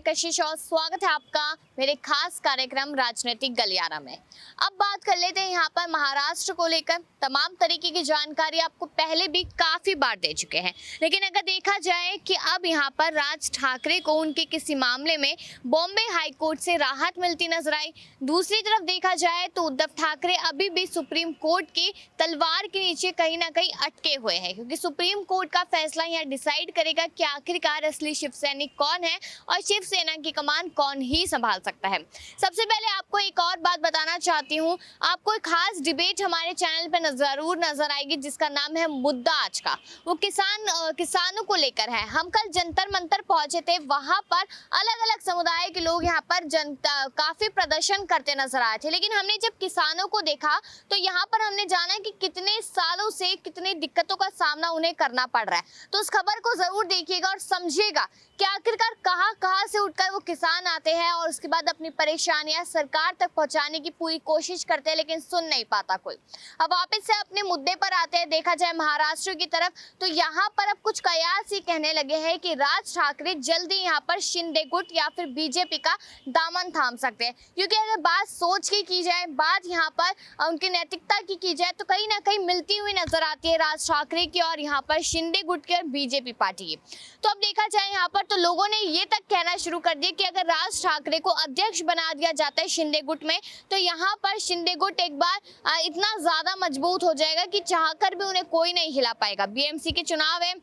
कशिश और स्वागत है आपका मेरे खास कार्यक्रम राजनीतिक गलियारा में। अब बात कर लेते हैं यहाँ पर महाराष्ट्र को लेकर। तमाम तरीके की जानकारी आपको पहले भी काफी बार दे चुके हैं, लेकिन अगर देखा जाए कि अब यहाँ पर राज ठाकरे को उनके किसी मामले में बॉम्बे हाई कोर्ट से राहत मिलती नजर आई। दूसरी तरफ देखा जाए तो उद्धव ठाकरे अभी भी सुप्रीम कोर्ट की तलवार के नीचे कहीं ना कहीं अटके हुए हैं, क्योंकि सुप्रीम कोर्ट का फैसला यहाँ डिसाइड करेगा कि आखिरकार असली शिव सैनिक कौन है और शिवसेना की कमान कौन ही संभाल सकता है। सबसे पहले आपको एक और बात बताना चाहती हूँ, आपको एक खास डिबेट हमारे चैनल पे जरूर नजर आएगी जिसका नाम है मुद्दा आज का। वो किसानों को लेकर है। हम कल जंतर मंतर पहुंचे थे, वहां पर अलग अलग समुदाय के लोग यहाँ पर जनता काफी प्रदर्शन करते नजर आए थे, लेकिन हमने जब किसानों को देखा तो यहाँ पर हमने जाना कि कितने सालों से कितनी दिक्कतों का सामना उन्हें करना पड़ रहा है। तो उस खबर को जरूर देखिएगा और समझिएगा कि आखिरकार कहां से उठकर वो किसान आते हैं और उसके बाद अपनी परेशानियां सरकार तक पहुंचाने की पूरी कोशिश करते हैं, लेकिन सुन नहीं पाता कोई। अब वापस से अपने मुद्दे पर आते हैं। देखा जाए महाराष्ट्र की तरफ तो यहाँ पर अब कुछ कयास ही कहने लगे हैं कि राज ठाकरे जल्दी यहाँ पर शिंदे गुट या फिर बीजेपी का दामन थाम सकते हैं, क्योंकि अगर बात सोच की जाए, बात यहाँ पर उनकी नैतिकता की जाए तो कहीं ना कहीं मिलती हुई नजर आती है राज ठाकरे की और यहाँ पर शिंदे गुट की और बीजेपी पार्टी की। तो अब देखा जाए यहाँ पर तो लोगों ने ये तक कहना शुरू कर दिया कि अगर राज ठाकरे को अध्यक्ष बना दिया जाता है शिंदे गुट में, तो यहाँ पर शिंदे गुट एक बार इतना ज्यादा मजबूत हो जाएगा कि चाहकर भी उन्हें कोई नहीं हिला पाएगा। बीएमसी के चुनाव है,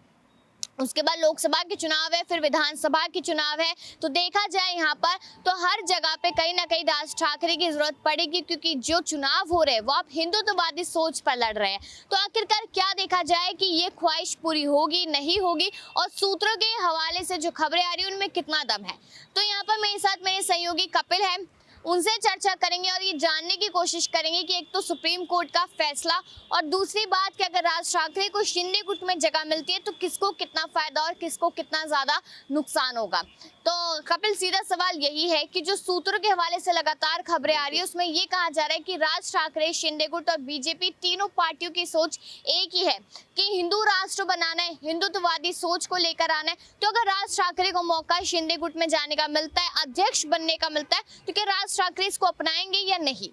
उसके बाद लोकसभा के चुनाव है, फिर विधानसभा के चुनाव है। तो देखा जाए यहाँ पर तो हर जगह पे कहीं ना कहीं राज ठाकरे की जरूरत पड़ेगी, क्योंकि जो चुनाव हो रहे हैं वो आप हिंदुत्ववादी सोच पर लड़ रहे हैं। तो आखिरकार क्या देखा जाए कि ये ख्वाहिश पूरी होगी नहीं होगी, और सूत्रों के हवाले से जो खबरें आ रही है उनमें कितना दम है। तो यहाँ पर मेरे साथ मेरे सहयोगी कपिल है, उनसे चर्चा करेंगे और ये जानने की कोशिश करेंगे कि एक तो सुप्रीम कोर्ट का फैसला और दूसरी बात कि अगर राज ठाकरे को शिंदे गुट में जगह मिलती है तो किसको कितना फायदा और किसको कितना ज्यादा नुकसान होगा। तो कपिल, सीधा सवाल यही है कि जो सूत्रों के हवाले से लगातार खबरें आ रही है उसमें ये कहा जा रहा है कि राज ठाकरे, शिंदे गुट और बीजेपी तीनों पार्टियों की सोच एक ही है कि हिंदू राष्ट्र बनाना है, हिंदुत्ववादी सोच को लेकर आना है। तो अगर राज ठाकरे को मौका शिंदे गुट में जाने का मिलता है, अध्यक्ष बनने का मिलता है, तो क्या राज ठाकरे इसको अपनाएंगे या नहीं?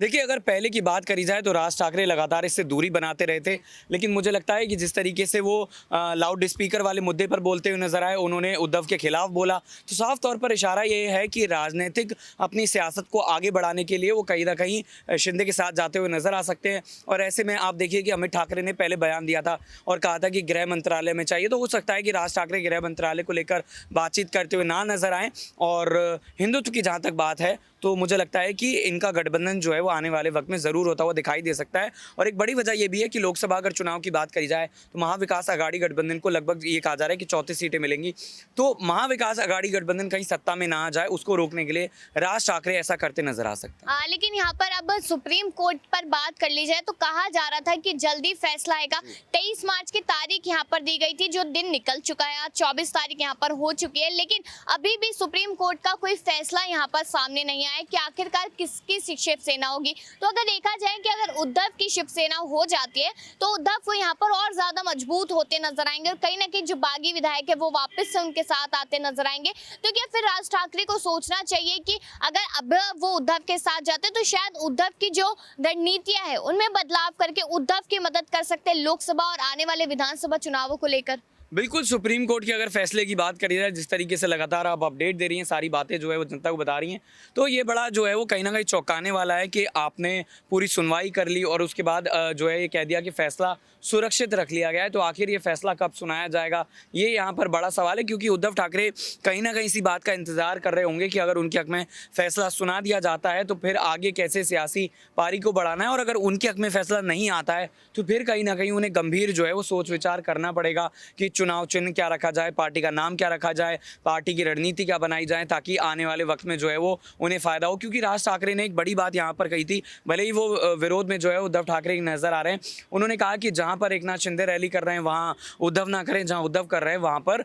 देखिए, अगर पहले की बात करी जाए तो राज ठाकरे लगातार इससे दूरी बनाते रहे थे, लेकिन मुझे लगता है कि जिस तरीके से वो लाउड स्पीकर वाले मुद्दे पर बोलते हुए नजर आए, उन्होंने उद्धव के खिलाफ बोला, तो साफ तौर पर इशारा ये है कि राजनीतिक अपनी सियासत को आगे बढ़ाने के लिए वो कहीं ना कहीं शिंदे के साथ जाते हुए नजर आ सकते हैं। और ऐसे में आप देखिए कि अमित ठाकरे ने पहले बयान दिया था और कहा था कि गृह मंत्रालय में चाहिए, तो हो सकता है कि राज ठाकरे गृह मंत्रालय को लेकर बातचीत करते हुए ना नजर आएँ। और हिंदुत्व की जहाँ तक बात है तो मुझे लगता है कि इनका गठबंधन जो है वो आने वाले वक्त में ज़रूर होता हुआ दिखाई दे सकता है। और एक बड़ी वजह ये भी है कि लोकसभा अगर चुनाव की बात करी जाए तो महाविकास आघाड़ी गठबंधन को लगभग ये कहा जा रहा है कि 34 सीटें मिलेंगी। तो महाविकास आघाड़ी गठबंधन कहीं सत्ता में ना आ जाए, उसको रोकने के लिए राज ठाकरे ऐसा करते नजर आ सकते हैं। लेकिन यहाँ पर अब सुप्रीम कोर्ट पर बात कर ली जाए तो कहा जा रहा था कि जल्दी फैसला आएगा। 23 मार्च की तारीख यहाँ पर दी गई थी, जो दिन निकल चुका है, आज 24 तारीख यहाँ पर हो चुकी है, लेकिन अभी भी सुप्रीम कोर्ट का कोई फैसला यहाँ पर सामने नहीं आया कि आखिरकार किसकी शिवसेना होगी। तो अगर देखा जाए कि अगर उद्धव की शिवसेना हो जाती है तो उद्धव वो यहाँ पर और ज्यादा मजबूत होते नजर आएंगे और कहीं ना कहीं जो बागी विधायक है वो वापस से उनके साथ आते नजर आएंगे। तो क्या फिर राज ठाकरे को सोचना चाहिए कि अगर अब वो उद्धव के साथ जाते तो शायद उद्धव की जो रणनीतियां है उनमें बदलाव करके उद्धव की मदद कर सकते हैं लोकसभा और आने वाले विधानसभा चुनावों को लेकर? बिल्कुल, सुप्रीम कोर्ट के अगर फैसले की बात करी जाए, जिस तरीके से लगातार आप अपडेट दे रही हैं, सारी बातें जो है वो जनता को बता रही हैं, तो ये बड़ा जो है वो कहीं ना कहीं चौंकाने वाला है कि आपने पूरी सुनवाई कर ली और उसके बाद जो है ये कह दिया कि फैसला सुरक्षित रख लिया गया है। तो आखिर ये फैसला कब सुनाया जाएगा, ये यहाँ पर बड़ा सवाल है, क्योंकि उद्धव ठाकरे कहीं ना कहीं इसी बात का इंतजार कर रहे होंगे कि अगर उनके हक में फैसला सुना दिया जाता है तो फिर आगे कैसे सियासी पारी को बढ़ाना है, और अगर उनके हक में फैसला नहीं आता है तो फिर कहीं ना कहीं उन्हें गंभीर जो है वो सोच विचार करना पड़ेगा कि चुनाव चिन्ह क्या रखा जाए, पार्टी का नाम क्या रखा जाए, पार्टी की रणनीति क्या बनाई जाए, ताकि आने वाले वक्त में जो है वो उन्हें फायदा हो। क्योंकि राज ठाकरे ने एक बड़ी बात यहाँ पर कही थी, भले ही वो विरोध में जो है उद्धव ठाकरे नजर आ रहे हैं, उन्होंने कहा कि जहाँ पर एकनाथ शिंदे रैली कर रहे हैं वहाँ उद्धव ना करें, जहाँ उद्धव कर रहे हैं वहाँ पर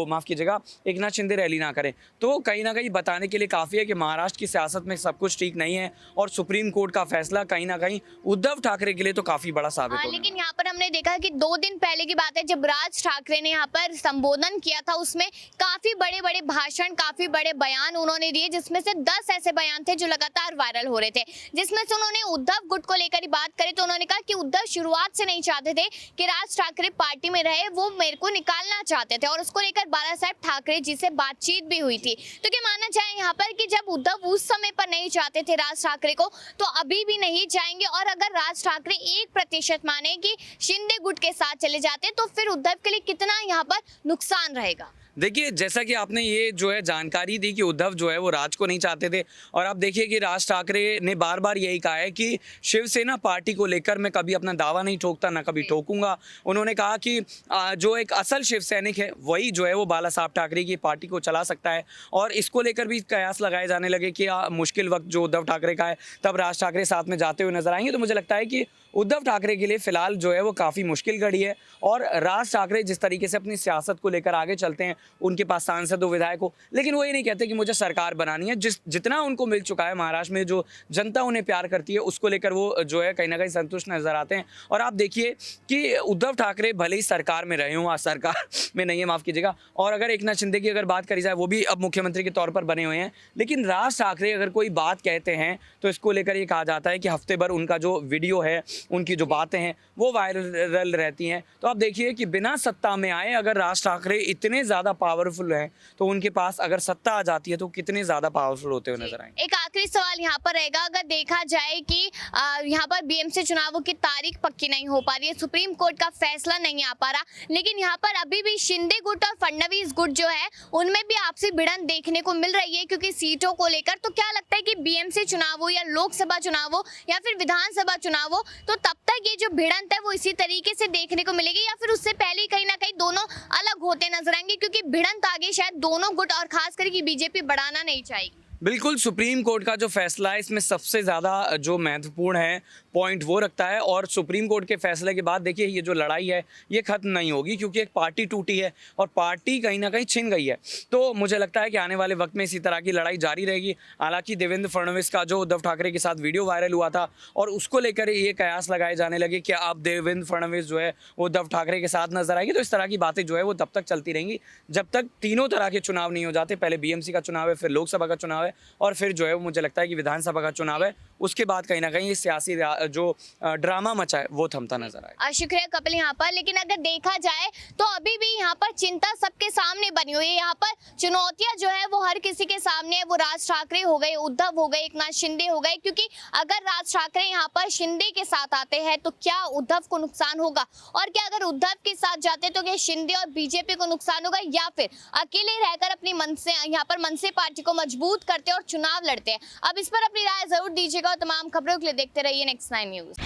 माफ कीजिएगा, एकनाथ शिंदे रैली ना करें। तो कहीं ना कहीं बताने के लिए काफ़ी है कि महाराष्ट्र की सियासत में सब कुछ ठीक नहीं है और सुप्रीम कोर्ट का फैसला कहीं ना कहीं उद्धव ठाकरे के लिए तो काफ़ी बड़ा साबित होगा। लेकिन यहाँ पर हमने देखा कि 2 दिन पहले की बात है जब राज ठाकरे ने यहाँ पर संबोधन किया था उसमें काफी बड़े बड़े भाषण, काफी बड़े बयान उन्होंने दिए, जिसमें से 10 ऐसे बयान थे जो लगातार वायरल हो रहे थे। जिसमें से उन्होंने उद्धव गुट को लेकर ही बात करी तो उन्होंने कहा कि उद्धव शुरुआत से नहीं चाहते थे कि राज ठाकरे पार्टी में रहे, वो मेरे को निकालना चाहते थे और उसको लेकर बाला साहेब ठाकरे जी से बातचीत भी हुई थी। तो क्या मानना चाहे यहाँ पर कि जब उद्धव उस समय पर नहीं चाहते थे राज ठाकरे को, तो अभी भी नहीं चाहेंगे? और अगर राज ठाकरे 1% माने कि शिंदे गुट के साथ चले जाते तो फिर उद्धव के लिए कितना यहाँ पर नुकसान रहेगा? देखिए, जैसा कि आपने ये जो है जानकारी दी कि उद्धव जो है वो राज को नहीं चाहते थे, और आप देखिए कि राज ठाकरे ने बार बार यही कहा है कि शिवसेना पार्टी को लेकर मैं कभी अपना दावा नहीं ठोकता, ना कभी ठोकूंगा। उन्होंने कहा कि जो एक असल शिव सैनिक है वही जो है वो बाला साहब ठाकरे की पार्टी को चला सकता है, और इसको लेकर भी कयास लगाए जाने लगे कि मुश्किल वक्त जो उद्धव ठाकरे का है तब राज ठाकरे साथ में जाते हुए नजर आएंगे। तो मुझे लगता है कि उद्धव ठाकरे के लिए फिलहाल जो है वो काफ़ी मुश्किल घड़ी है, और राज ठाकरे जिस तरीके से अपनी सियासत को लेकर आगे चलते हैं, उनके पास सांसद हो, विधायक हो, लेकिन वो ये नहीं कहते कि मुझे सरकार बनानी है। जितना उनको मिल चुका है महाराष्ट्र में, जो जनता उन्हें प्यार करती है, उसको लेकर वो जो है कहीं ना कहीं संतुष्ट नजर आते हैं। और आप देखिए कि उद्धव ठाकरे भले ही सरकार में रहे हों, आज सरकार में नहीं है, माफ़ कीजिएगा, और अगर एकनाथ शिंदे की अगर बात करी जाए, वो भी अब मुख्यमंत्री के तौर पर बने हुए हैं, लेकिन राज ठाकरे अगर कोई बात कहते हैं तो इसको लेकर ये कहा जाता है कि हफ्ते भर उनका जो वीडियो है, उनकी जो बातें हैं वो वायरल रहती हैं। तो आप देखिए कि बिना सत्ता में आए अगर राज ठाकरे इतने ज़्यादा पावरफुल हैं, तो उनके पास अगर सत्ता आ जाती है तो कितने ज़्यादा पावरफुल होते हुए नजर आएंगे। एक आखिरी सवाल यहाँ पर रहेगा, अगर देखा जाए कि यहाँ पर बीएमसी चुनावों की तारीख पक्की नहीं हो पा रही है, सुप्रीम कोर्ट का फैसला नहीं आ पा रहा, लेकिन यहाँ पर अभी भी शिंदे गुट और फडणवीस गुट जो है उनमें भी आपसी भिड़ंत देखने को मिल रही है क्योंकि सीटों को लेकर। तो क्या लगता है कि बीएमसी चुनाव हो या लोकसभा चुनाव हो या फिर विधानसभा चुनाव हो, तो तब तक ये जो भिड़ंत है वो इसी तरीके से देखने को मिलेगी, या फिर उससे पहले कहीं ना कहीं दोनों अलग होते नजर आएंगे? क्योंकि भिड़ंत आगे शायद दोनों गुट और खास करके बीजेपी बढ़ाना नहीं चाहेगी। बिल्कुल, सुप्रीम कोर्ट का जो फैसला है इसमें सबसे ज़्यादा जो महत्वपूर्ण है पॉइंट वो रखता है, और सुप्रीम कोर्ट के फैसले के बाद देखिए ये जो लड़ाई है ये ख़त्म नहीं होगी, क्योंकि एक पार्टी टूटी है और पार्टी कहीं ना कहीं छिन गई है। तो मुझे लगता है कि आने वाले वक्त में इसी तरह की लड़ाई जारी रहेगी। हालांकि देवेंद्र फडणवीस का जो उद्धव ठाकरे के साथ वीडियो वायरल हुआ था और उसको लेकर ये कयास लगाए जाने लगे कि अब देवेंद्र फडणवीस जो है उद्धव ठाकरे के साथ नजर आएगी। तो इस तरह की बातें जो है वो तब तक चलती रहेंगी जब तक तीनों तरह के चुनाव नहीं हो जाते। पहले बीएमसी का चुनाव है, फिर लोकसभा का चुनाव है, और फिर जो है वो मुझे लगता है कि विधानसभा का चुनाव है। उसके बाद कहीं ना कहीं ये सियासी जो ड्रामा मचा है वो थमता नजर आए। शुक्रिया कपिल यहाँ पर। लेकिन अगर देखा जाए तो अभी भी यहाँ पर चिंता सबके सामने बनी हुई है, यहाँ पर चुनौतियां जो है वो हर किसी के सामने है। वो राज ठाकरे हो गए, उद्धव हो गए, एकनाथ शिंदे हो गए, क्योंकि अगर राज ठाकरे यहाँ पर शिंदे के साथ आते हैं तो क्या उद्धव को नुकसान होगा, और क्या अगर उद्धव के साथ जाते तो क्या शिंदे और बीजेपी को नुकसान होगा, या फिर अकेले रहकर अपनी मनसे यहाँ पर मनसे पार्टी को मजबूत करते और चुनाव लड़ते हैं? अब इस पर अपनी राय जरूर दीजिएगा और तमाम खबरों के लिए देखते रहिए नेक्स्ट 9 न्यूज।